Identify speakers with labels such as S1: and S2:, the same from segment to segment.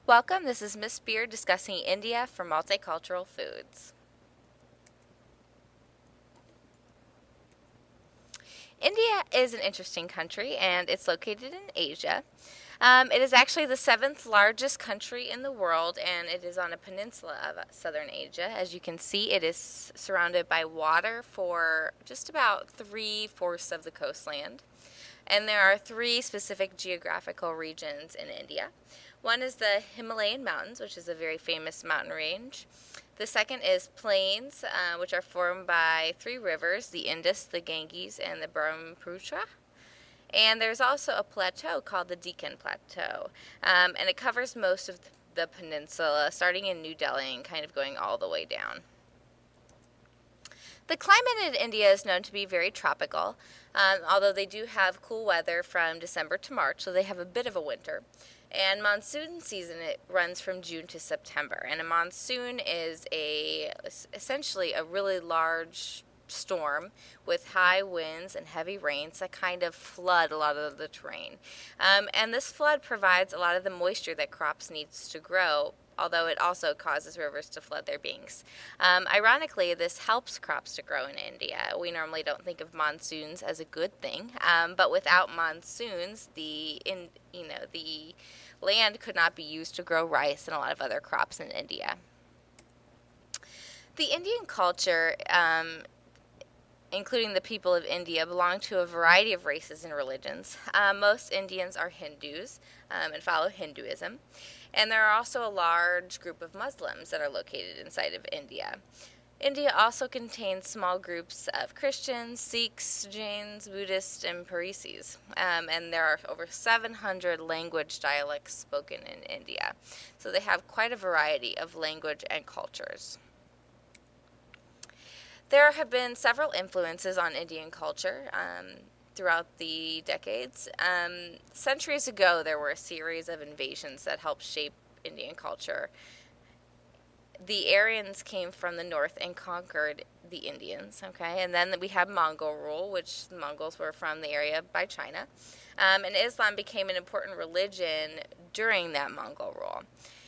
S1: Welcome, this is Miss Beard discussing India for Multicultural Foods. India is an interesting country and it's located in Asia. It is actually the seventh largest country in the world and it is on a peninsula of southern Asia. As you can see, it is surrounded by water for just about 3/4 of the coastland. And there are three specific geographical regions in India. One is the Himalayan mountains, which is a very famous mountain range. The second is plains, which are formed by three rivers, the Indus, the Ganges, and the Brahmaputra. And there's also a plateau called the Deccan Plateau, and it covers most of the peninsula, starting in New Delhi and kind of going all the way down. The climate in India is known to be very tropical, although they do have cool weather from December to March, so they have a bit of a winter. And monsoon season, it runs from June to September. And a monsoon is essentially a really large storm with high winds and heavy rains that kind of flood a lot of the terrain. And this flood provides a lot of the moisture that crops needs to grow, although it also causes rivers to flood their banks. Ironically, this helps crops to grow in India. We normally don't think of monsoons as a good thing, but without monsoons, the land could not be used to grow rice and a lot of other crops in India. The Indian culture, including the people of India, belong to a variety of races and religions. Most Indians are Hindus and follow Hinduism. And there are also a large group of Muslims that are located inside of India. India also contains small groups of Christians, Sikhs, Jains, Buddhists, and Parisis. And there are over 700 language dialects spoken in India. So they have quite a variety of language and cultures. There have been several influences on Indian culture throughout the decades. Centuries ago, there were a series of invasions that helped shape Indian culture. The Aryans came from the north and conquered the Indians, okay? And then we have Mongol rule, which the Mongols were from the area by China. And Islam became an important religion during that Mongol rule.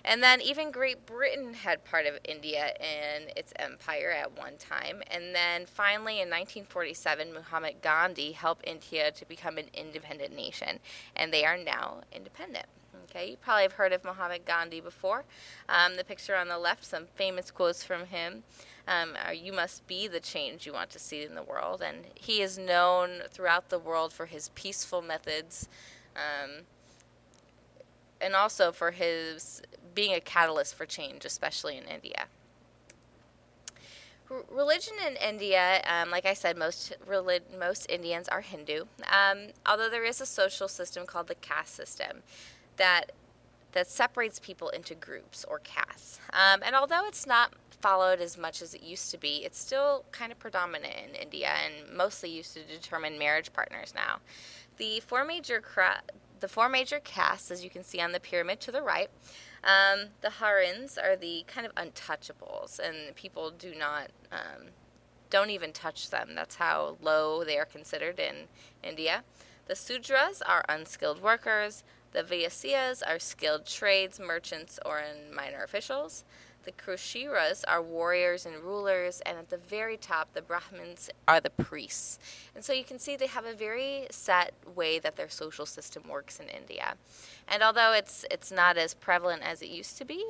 S1: And then even Great Britain had part of India in its empire at one time. And then finally in 1947, Muhammad Gandhi helped India to become an independent nation. And they are now independent. Okay, you probably have heard of Muhammad Gandhi before. The picture on the left, some famous quotes from him. You must be the change you want to see in the world. And he is known throughout the world for his peaceful methods, and also for his being a catalyst for change, especially in India. Religion in India, like I said, most Indians are Hindu, although there is a social system called the caste system that separates people into groups or castes. And although it's not followed as much as it used to be, it's still kind of predominant in India and mostly used to determine marriage partners now. The four major castes, as you can see on the pyramid to the right, the Harins are the kind of untouchables, and people don't even touch them. That's how low they are considered in India. The Sudras are unskilled workers. The Vaisyas are skilled trades, merchants, or minor officials. The Kshatriyas are warriors and rulers, and at the very top, the Brahmins are the priests. And so you can see they have a very set way that their social system works in India. And although it's not as prevalent as it used to be,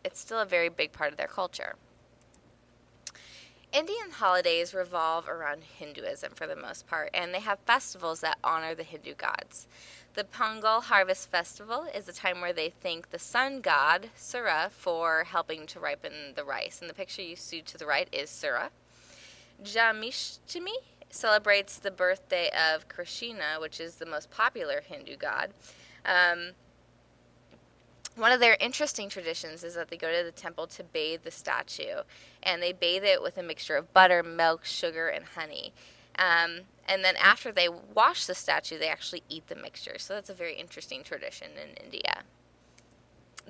S1: it's still a very big part of their culture. Indian holidays revolve around Hinduism for the most part, and they have festivals that honor the Hindu gods. The Pongal Harvest Festival is a time where they thank the sun god, Surya, for helping to ripen the rice. And the picture you see to the right is Surya. Janmashtami celebrates the birthday of Krishna, which is the most popular Hindu god. One of their interesting traditions is that they go to the temple to bathe the statue, and they bathe it with a mixture of butter, milk, sugar, and honey. And then after they wash the statue, they actually eat the mixture. So that's a very interesting tradition in India.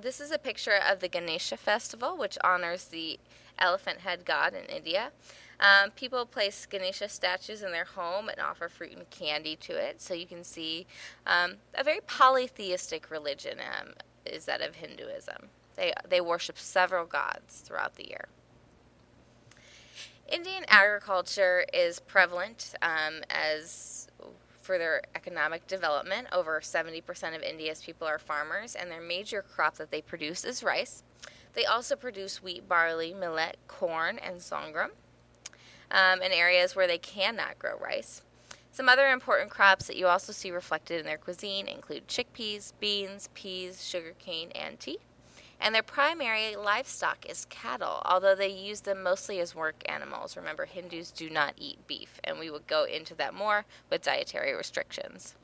S1: This is a picture of the Ganesha festival, which honors the elephant head god in India. People place Ganesha statues in their home and offer fruit and candy to it. So you can see a very polytheistic religion. is that of Hinduism. They worship several gods throughout the year. Indian agriculture is prevalent as for their economic development. Over 70% of India's people are farmers, and their major crop that they produce is rice. They also produce wheat, barley, millet, corn, and sorghum in areas where they cannot grow rice. Some other important crops that you also see reflected in their cuisine include chickpeas, beans, peas, sugarcane, and tea. And their primary livestock is cattle, although they use them mostly as work animals. Remember, Hindus do not eat beef, and we will go into that more with dietary restrictions.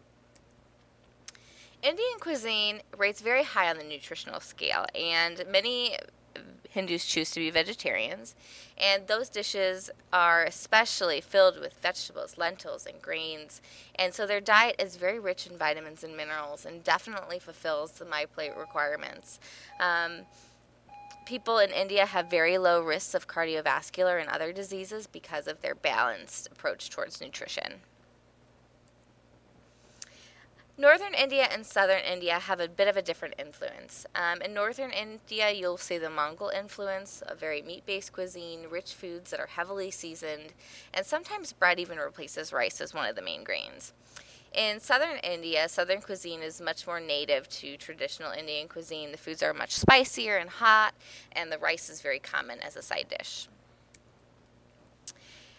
S1: Indian cuisine rates very high on the nutritional scale, and many Hindus choose to be vegetarians, and those dishes are especially filled with vegetables, lentils, and grains, and so their diet is very rich in vitamins and minerals and definitely fulfills the My Plate requirements. People in India have very low risks of cardiovascular and other diseases because of their balanced approach towards nutrition. Northern India and southern India have a bit of a different influence. In northern India, you'll see the Mongol influence, a very meat-based cuisine, rich foods that are heavily seasoned, and sometimes bread even replaces rice as one of the main grains. In southern India, southern cuisine is much more native to traditional Indian cuisine. The foods are much spicier and hot, and the rice is very common as a side dish.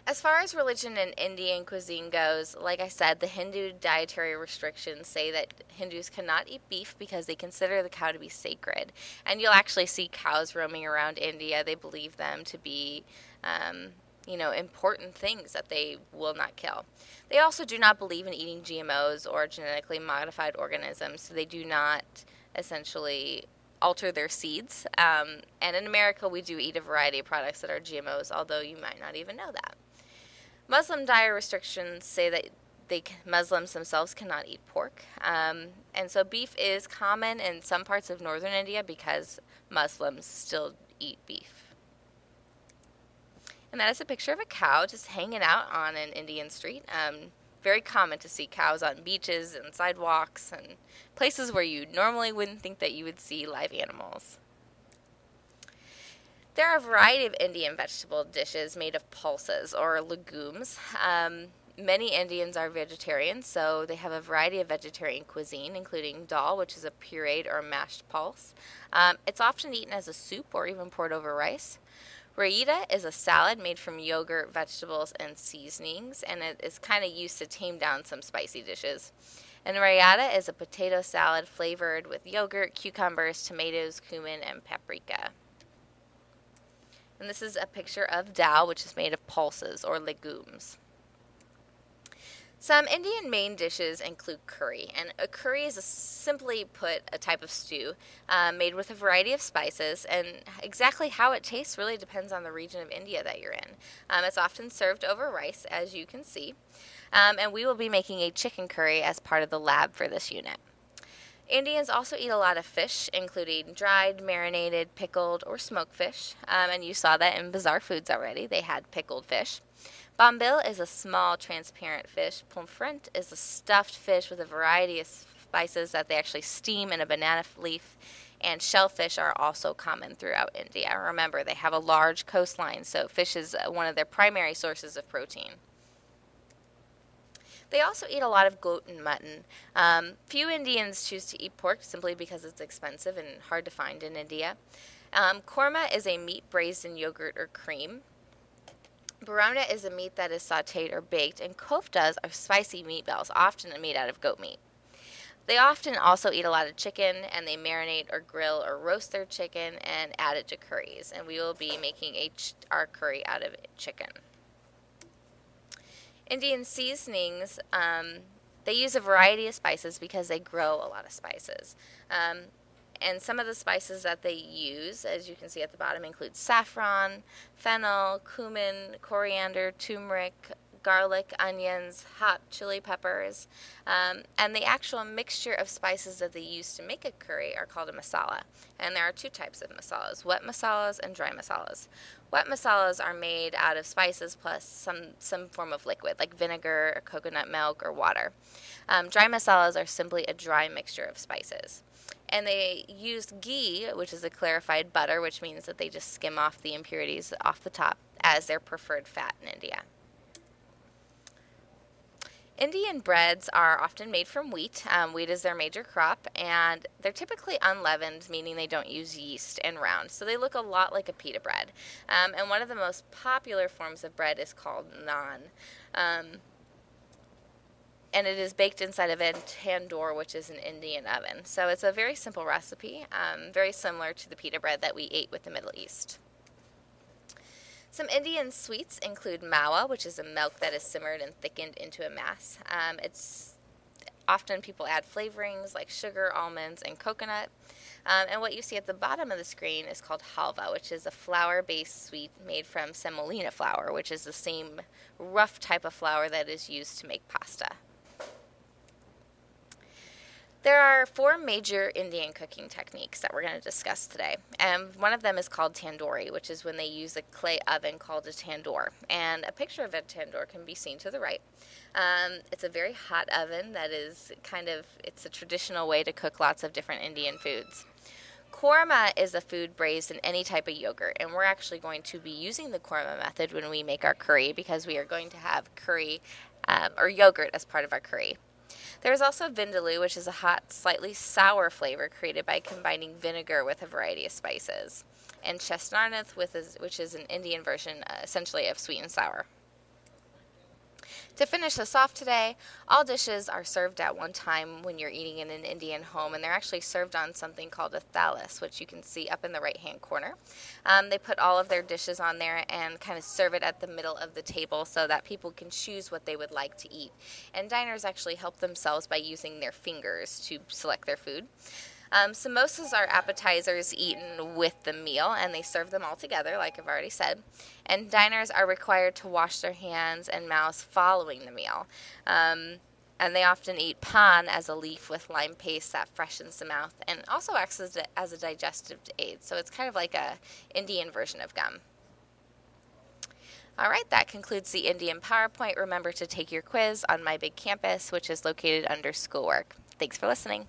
S1: As far as religion and Indian cuisine goes, like I said, the Hindu dietary restrictions say that Hindus cannot eat beef because they consider the cow to be sacred. And you'll actually see cows roaming around India. They believe them to be, important things that they will not kill. They also do not believe in eating GMOs or genetically modified organisms, so they do not essentially alter their seeds. And in America, we do eat a variety of products that are GMOs, although you might not even know that. Muslim diet restrictions say that Muslims themselves cannot eat pork. And so beef is common in some parts of northern India because Muslims still eat beef. And that is a picture of a cow just hanging out on an Indian street. Very common to see cows on beaches and sidewalks and places where you normally wouldn't think that you would see live animals. There are a variety of Indian vegetable dishes made of pulses or legumes. Many Indians are vegetarians, so they have a variety of vegetarian cuisine, including dal, which is a pureed or mashed pulse. It's often eaten as a soup or even poured over rice. Raita is a salad made from yogurt, vegetables, and seasonings, and it is kind of used to tame down some spicy dishes. And raita is a potato salad flavored with yogurt, cucumbers, tomatoes, cumin, and paprika. And this is a picture of dal, which is made of pulses or legumes. Some Indian main dishes include curry, and a curry is simply put a type of stew made with a variety of spices, and exactly how it tastes really depends on the region of India that you're in. It's often served over rice, as you can see, and we will be making a chicken curry as part of the lab for this unit. Indians also eat a lot of fish, including dried, marinated, pickled, or smoked fish, and you saw that in Bazaar Foods already. They had pickled fish. Bombil is a small, transparent fish. Pomfret is a stuffed fish with a variety of spices that they actually steam in a banana leaf, and shellfish are also common throughout India. Remember, they have a large coastline, so fish is one of their primary sources of protein. They also eat a lot of goat and mutton. Few Indians choose to eat pork simply because it's expensive and hard to find in India. Korma is a meat braised in yogurt or cream. Barona is a meat that is sautéed or baked, and koftas are spicy meatballs, often made out of goat meat. They often also eat a lot of chicken, and they marinate or grill or roast their chicken and add it to curries. And we will be making our curry out of chicken. Indian seasonings, they use a variety of spices because they grow a lot of spices. And some of the spices that they use, as you can see at the bottom, include saffron, fennel, cumin, coriander, turmeric, garlic, onions, hot chili peppers. And the actual mixture of spices that they use to make a curry are called a masala. And there are two types of masalas, wet masalas and dry masalas. Wet masalas are made out of spices plus some form of liquid, like vinegar, or coconut milk, or water. Dry masalas are simply a dry mixture of spices. And they use ghee, which is a clarified butter, which means that they just skim off the impurities off the top, as their preferred fat in India. Indian breads are often made from wheat. Wheat is their major crop, and they're typically unleavened, meaning they don't use yeast, and round. So they look a lot like a pita bread. And one of the most popular forms of bread is called naan. And it is baked inside of a tandoor, which is an Indian oven. So it's a very simple recipe, very similar to the pita bread that we ate with the Middle East. Some Indian sweets include Mawa, which is a milk that is simmered and thickened into a mass. It's often people add flavorings like sugar, almonds, and coconut. And what you see at the bottom of the screen is called halva, which is a flour-based sweet made from semolina flour, which is the same rough type of flour that is used to make pasta. There are 4 major Indian cooking techniques that we're going to discuss today. One of them is called tandoori, which is when they use a clay oven called a tandoor. And a picture of a tandoor can be seen to the right. It's a very hot oven that is it's a traditional way to cook lots of different Indian foods. Korma is a food braised in any type of yogurt, and we're actually going to be using the korma method when we make our curry, because we are going to have curry or yogurt as part of our curry. There's also vindaloo, which is a hot, slightly sour flavor created by combining vinegar with a variety of spices, and chestnut, which is an Indian version, essentially, of sweet and sour. To finish us off today, all dishes are served at one time when you're eating in an Indian home, and they're actually served on something called a thalas, which you can see up in the right-hand corner. They put all of their dishes on there and kind of serve it at the middle of the table so that people can choose what they would like to eat. And diners actually help themselves by using their fingers to select their food. Samosas are appetizers eaten with the meal, and they serve them all together, like I've already said. And diners are required to wash their hands and mouths following the meal. And they often eat pan as a leaf with lime paste that freshens the mouth and also acts as a digestive aid. So it's kind of like a Indian version of gum. All right, that concludes the Indian PowerPoint. Remember to take your quiz on My Big Campus, which is located under Schoolwork. Thanks for listening.